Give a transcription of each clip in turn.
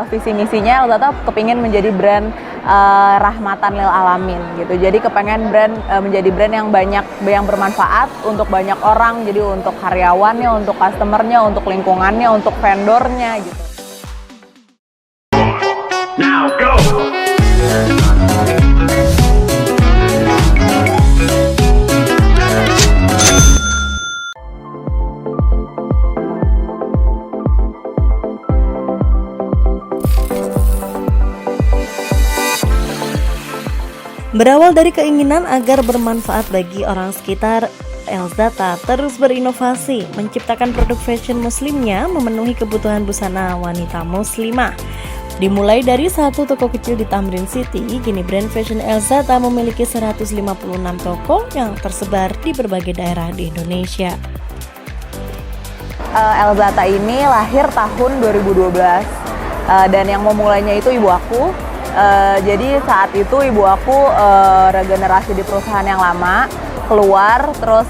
visi misinya Elzata kepingin menjadi brand rahmatan lil alamin gitu. Jadi kepengen menjadi brand yang bermanfaat untuk banyak orang. Jadi untuk karyawannya, untuk customernya, untuk lingkungannya, untuk vendornya gitu. Now go. Berawal dari keinginan agar bermanfaat bagi orang sekitar, Elzata terus berinovasi, menciptakan produk fashion muslimnya memenuhi kebutuhan busana wanita muslimah. Dimulai dari satu toko kecil di Tamrin City, kini brand fashion Elzata memiliki 156 toko yang tersebar di berbagai daerah di Indonesia. Elzata ini lahir tahun 2012 dan yang memulainya itu ibu aku. Jadi saat itu ibu aku regenerasi di perusahaan yang lama, keluar, terus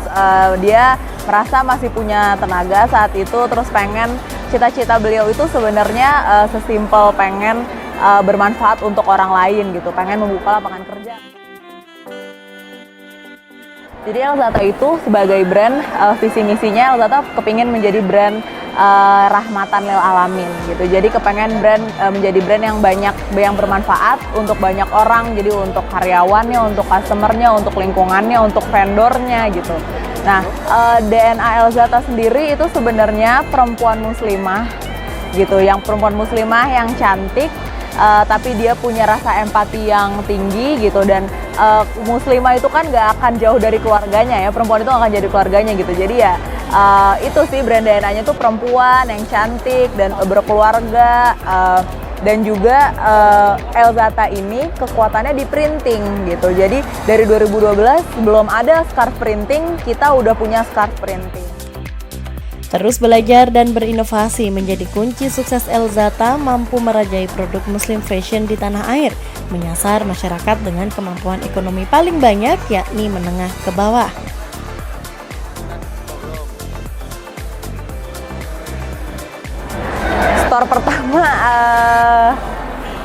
dia merasa masih punya tenaga saat itu, terus pengen, cita-cita beliau itu sebenarnya sesimpel pengen bermanfaat untuk orang lain gitu, pengen membuka lapangan kerja. Jadi Elzata itu sebagai brand, visi misinya Elzata kepingin menjadi brand rahmatan lil alamin gitu. Jadi kepengen menjadi brand yang bermanfaat untuk banyak orang. Jadi untuk karyawannya, untuk customernya, untuk lingkungannya, untuk vendornya gitu. Nah, DNA Elzata sendiri itu sebenarnya perempuan muslimah gitu, yang perempuan muslimah yang cantik, tapi dia punya rasa empati yang tinggi gitu. Dan muslimah itu kan gak akan jauh dari keluarganya ya, perempuan itu gak akan jadi keluarganya gitu. Jadi ya itu sih brand DNA-nya tuh perempuan yang cantik dan berkeluarga. Dan juga Elzata ini kekuatannya di printing gitu. Jadi dari 2012 belum ada scarf printing, kita udah punya scarf printing. Terus belajar dan berinovasi menjadi kunci sukses Elzata mampu merajai produk muslim fashion di tanah air, menyasar masyarakat dengan kemampuan ekonomi paling banyak yakni menengah ke bawah. Store pertama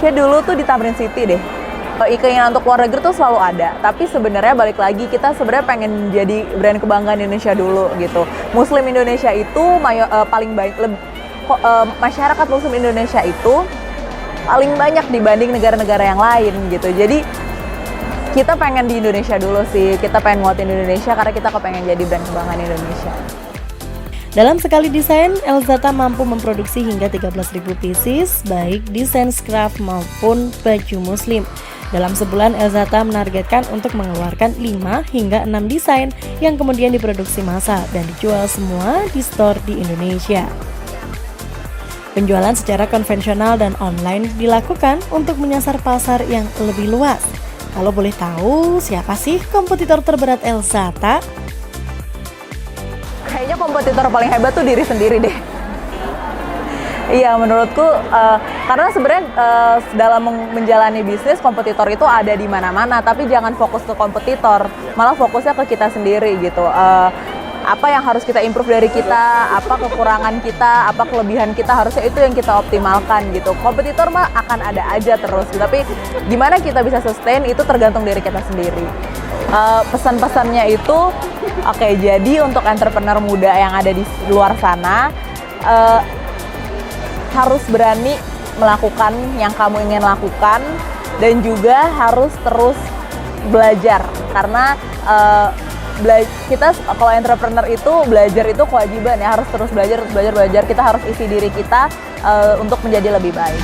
kayak dulu tuh di Tamrin City deh. Keinginan untuk luar negeri tuh selalu ada, tapi sebenarnya balik lagi kita sebenarnya pengen jadi brand kebanggaan Indonesia dulu gitu. Muslim Indonesia itu paling banyak, masyarakat Muslim Indonesia itu paling banyak dibanding negara-negara yang lain gitu. Jadi kita pengen di Indonesia dulu sih, kita pengen nguatin Indonesia karena kita kepengen jadi brand kebanggaan Indonesia. Dalam sekali desain, Elzata mampu memproduksi hingga 13.000 pieces, baik desain scarf maupun baju muslim. Dalam sebulan, Elzata menargetkan untuk mengeluarkan 5 hingga 6 desain yang kemudian diproduksi massal dan dijual semua di store di Indonesia. Penjualan secara konvensional dan online dilakukan untuk menyasar pasar yang lebih luas. Kalau boleh tahu, siapa sih kompetitor terberat Elzata? Kayaknya kompetitor paling hebat tuh diri sendiri deh. Iya, menurutku karena sebenarnya dalam menjalani bisnis kompetitor itu ada di mana-mana, tapi jangan fokus ke kompetitor, malah fokusnya ke kita sendiri gitu. Apa yang harus kita improve dari kita, apa kekurangan kita, apa kelebihan kita, harusnya itu yang kita optimalkan gitu. Kompetitor mah akan ada aja terus, tapi gimana kita bisa sustain itu tergantung dari kita sendiri. Pesan-pesannya itu, oke, jadi untuk entrepreneur muda yang ada di luar sana, harus berani melakukan yang kamu ingin lakukan dan juga harus terus belajar karena kita kalau entrepreneur itu belajar itu kewajiban ya, harus terus belajar kita harus isi diri kita untuk menjadi lebih baik.